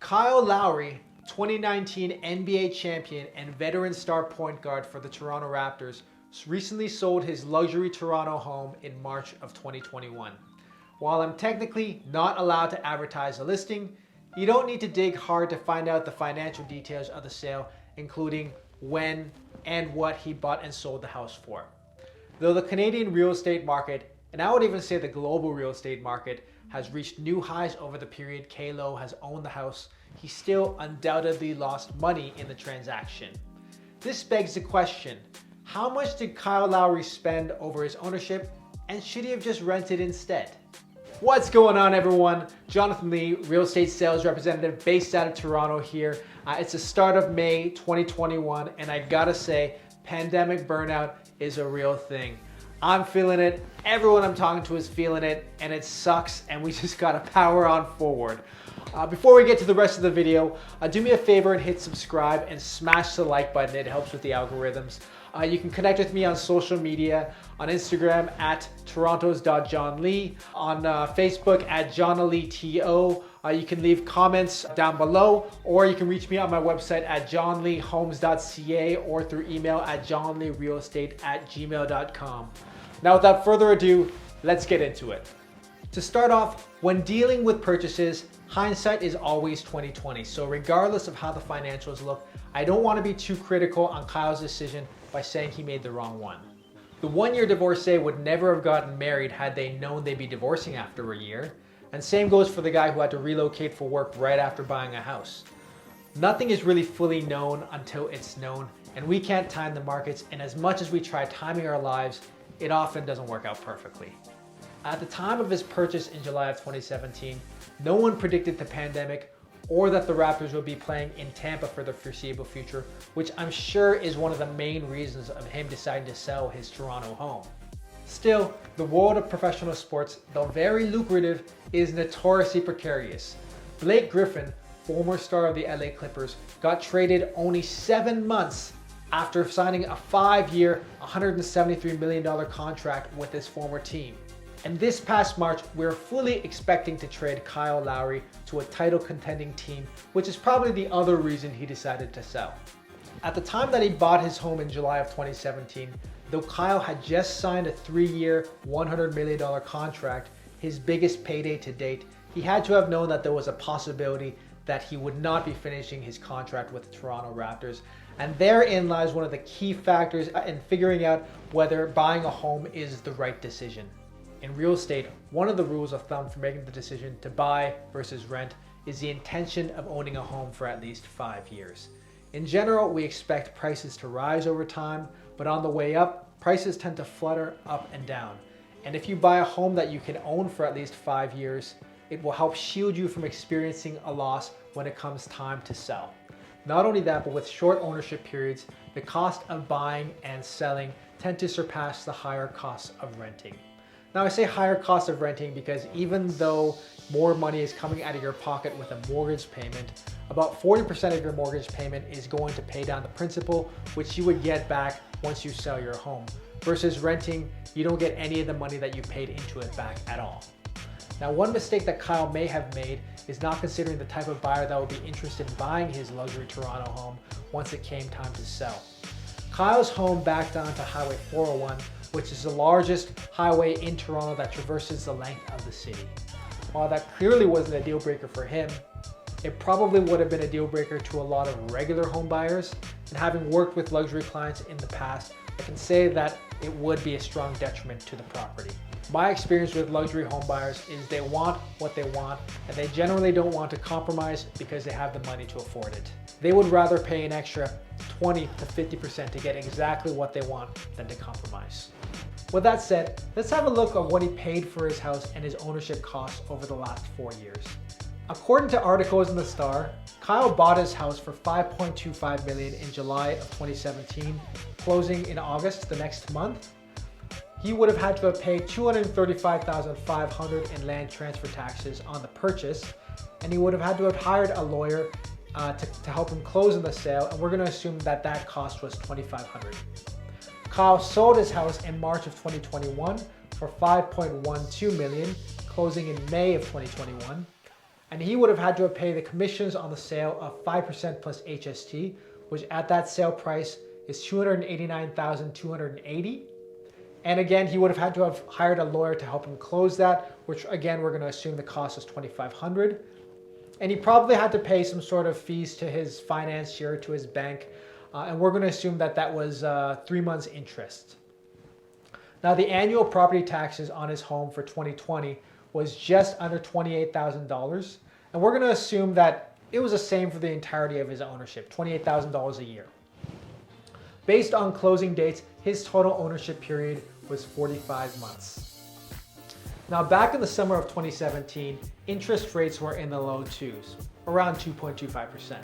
Kyle Lowry, 2019 NBA champion and veteran star point guard for the Toronto Raptors, recently sold his luxury Toronto home in March of 2021. While I'm technically not allowed to advertise a listing, you don't need to dig hard to find out the financial details of the sale, including when and what he bought and sold the house for. Though the Canadian real estate market, and I would even say the global real estate market, has reached new highs over the period Kyle has owned the house, he still undoubtedly lost money in the transaction. This begs the question, how much did Kyle Lowry spend over his ownership, and should he have just rented instead? What's going on, everyone? Jonathan Lee, real estate sales representative based out of Toronto here. It's the start of May 2021, and I gotta say, pandemic burnout is a real thing. I'm feeling it, everyone I'm talking to is feeling it, and it sucks, and we just gotta power on forward. Before we get to the rest of the video, do me a favor and hit subscribe and smash the like button. It helps with the algorithms. You can connect with me on social media, on Instagram at torontos.johnlee, on Facebook at johnaleeto. You can leave comments down below, or you can reach me on my website at johnleehomes.ca or through email at johnleerealestate@gmail.com. Now, without further ado, let's get into it. To start off, when dealing with purchases, hindsight is always 2020. So regardless of how the financials look, I don't want to be too critical on Kyle's decision by saying he made the wrong one. The one-year divorcee would never have gotten married had they known they'd be divorcing after a year. And same goes for the guy who had to relocate for work right after buying a house. Nothing is really fully known until it's known, and we can't time the markets, and as much as we try timing our lives, it often doesn't work out perfectly. At the time of his purchase in July of 2017, no one predicted the pandemic or that the Raptors would be playing in Tampa for the foreseeable future, which I'm sure is one of the main reasons of him deciding to sell his Toronto home. Still, the world of professional sports, though very lucrative, is notoriously precarious. Blake Griffin, former star of the LA Clippers, got traded only 7 months after signing a 5-year, $173 million contract with his former team. And this past March, we're fully expecting to trade Kyle Lowry to a title contending team, which is probably the other reason he decided to sell. At the time that he bought his home in July of 2017, though Kyle had just signed a 3-year, $100 million contract, his biggest payday to date, he had to have known that there was a possibility that he would not be finishing his contract with the Toronto Raptors. And therein lies one of the key factors in figuring out whether buying a home is the right decision. In real estate, one of the rules of thumb for making the decision to buy versus rent is the intention of owning a home for at least 5 years. In general, we expect prices to rise over time, but on the way up, prices tend to flutter up and down. And if you buy a home that you can own for at least 5 years, it will help shield you from experiencing a loss when it comes time to sell. Not only that, but with short ownership periods, the cost of buying and selling tend to surpass the higher costs of renting. Now, I say higher cost of renting because even though more money is coming out of your pocket with a mortgage payment, about 40% of your mortgage payment is going to pay down the principal, which you would get back once you sell your home. Versus renting, you don't get any of the money that you paid into it back at all. Now, one mistake that Kyle may have made is not considering the type of buyer that would be interested in buying his luxury Toronto home once it came time to sell. Kyle's home backed onto Highway 401, which is the largest highway in Toronto that traverses the length of the city. While that clearly wasn't a deal breaker for him, it probably would have been a deal breaker to a lot of regular home buyers, and having worked with luxury clients in the past, I can say that it would be a strong detriment to the property. My experience with luxury home buyers is they want what they want, and they generally don't want to compromise because they have the money to afford it. They would rather pay an extra 20 to 50% to get exactly what they want than to compromise. With that said, let's have a look at what he paid for his house and his ownership costs over the last 4 years. According to articles in The Star, Kyle bought his house for $5.25 million in July of 2017, closing in August the next month. He would have had to have paid $235,500 in land transfer taxes on the purchase, and he would have had to have hired a lawyer to help him close on the sale, and we're going to assume that that cost was $2,500. Kyle sold his house in March of 2021 for $5.12 million, closing in May of 2021. and he would have had to pay the commissions on the sale of 5% plus HST, which at that sale price is $289,280. And again, he would have had to have hired a lawyer to help him close that, which again, we're going to assume the cost is $2,500. And he probably had to pay some sort of fees to his financier, to his bank. And we're going to assume that that was 3 months interest. Now, the annual property taxes on his home for 2020 was just under $28,000. And we're going to assume that it was the same for the entirety of his ownership, $28,000 a year. Based on closing dates, his total ownership period was 45 months. Now, back in the summer of 2017, interest rates were in the low twos, around 2.25%.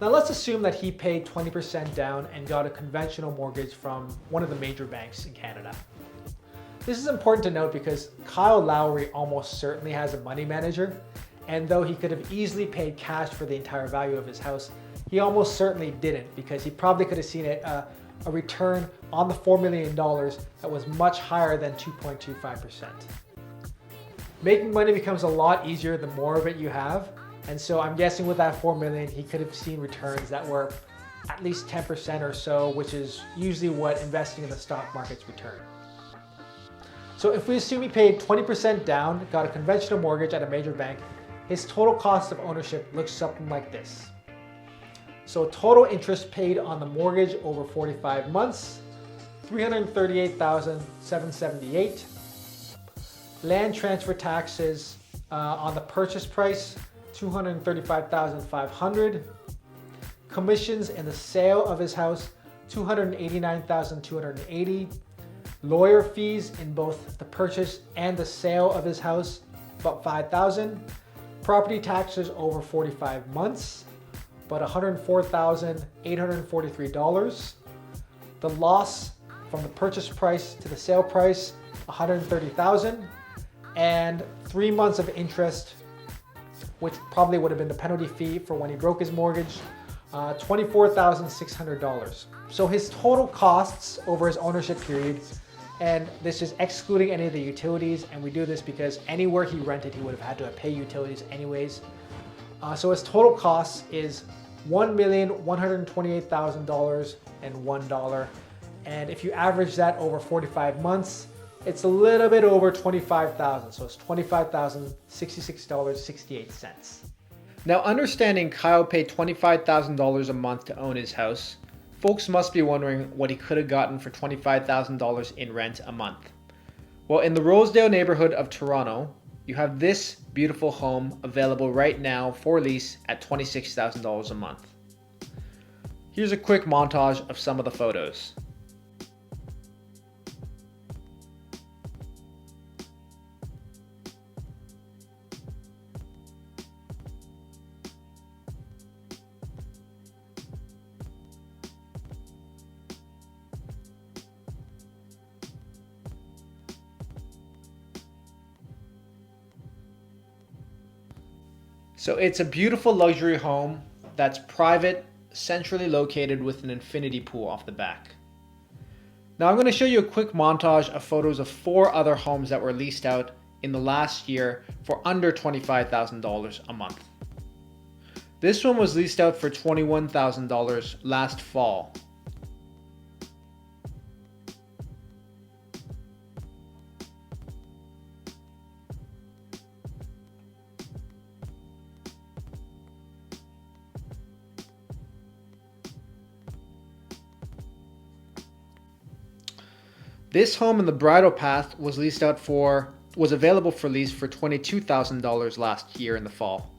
Now, let's assume that he paid 20% down and got a conventional mortgage from one of the major banks in Canada. This is important to note because Kyle Lowry almost certainly has a money manager, and though he could have easily paid cash for the entire value of his house, he almost certainly didn't, because he probably could have seen a return on the $4 million that was much higher than 2.25%. Making money becomes a lot easier the more of it you have, and so I'm guessing with that $4 million, he could have seen returns that were at least 10% or so, which is usually what investing in the stock market's return. So if we assume he paid 20% down, got a conventional mortgage at a major bank, his total cost of ownership looks something like this. So total interest paid on the mortgage over 45 months, $338,778. Land transfer taxes on the purchase price, $235,500. Commissions in the sale of his house, $289,280. Lawyer fees in both the purchase and the sale of his house, about $5,000. Property taxes over 45 months, about $104,843. The loss from the purchase price to the sale price, $130,000, and 3 months of interest, which probably would have been the penalty fee for when he broke his mortgage, $24,600. So his total costs over his ownership period, and this is excluding any of the utilities, and we do this because anywhere he rented, he would have had to pay utilities anyways. So his total cost is $1,128,001. And if you average that over 45 months, it's a little bit over $25,000. So it's $25,066.68. Now, understanding Kyle paid $25,000 a month to own his house, folks must be wondering what he could have gotten for $25,000 in rent a month. Well, in the Rosedale neighborhood of Toronto, you have this beautiful home available right now for lease at $26,000 a month. Here's a quick montage of some of the photos. So it's a beautiful luxury home that's private, centrally located with an infinity pool off the back. Now I'm going to show you a quick montage of photos of 4 other homes that were leased out in the last year for under $25,000 a month. This one was leased out for $21,000 last fall. This home in the Bridle Path was available for lease for $22,000 last year in the fall.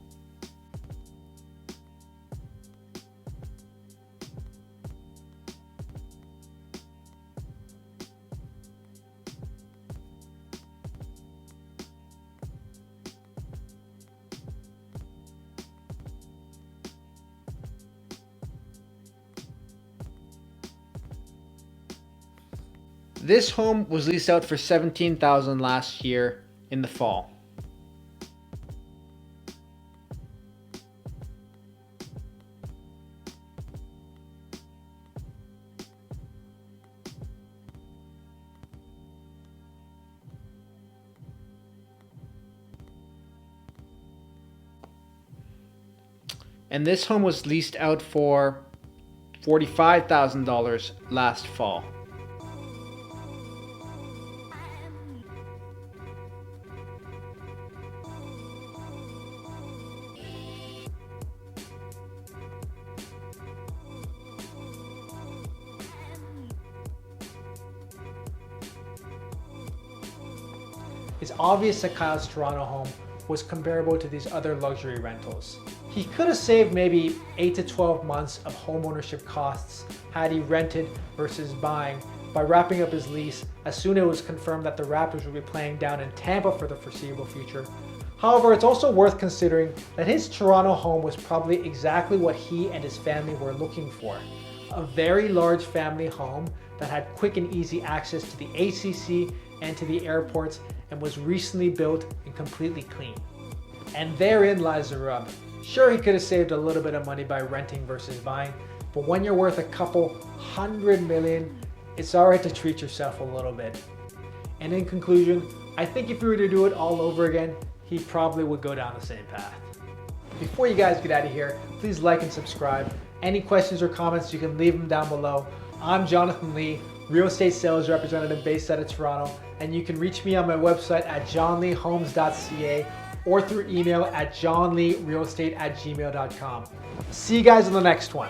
This home was leased out for $17,000 last year in the fall. And this home was leased out for $45,000 last fall. It's obvious that Kyle's Toronto home was comparable to these other luxury rentals. He could have saved maybe 8 to 12 months of homeownership costs had he rented versus buying by wrapping up his lease as soon as it was confirmed that the Raptors would be playing down in Tampa for the foreseeable future. However, it's also worth considering that his Toronto home was probably exactly what he and his family were looking for. A very large family home that had quick and easy access to the ACC and to the airports and was recently built and completely clean. And therein lies the rub. Sure, he could have saved a little bit of money by renting versus buying, but when you're worth a couple $100 million, it's alright to treat yourself a little bit. And in conclusion, I think if you were to do it all over again, he probably would go down the same path. Before you guys get out of here, please like and subscribe. Any questions or comments, you can leave them down below. I'm Jonathan Lee, real estate sales representative based out of Toronto, and you can reach me on my website at johnleehomes.ca or through email at johnleerealestate@gmail.com. See you guys in the next one.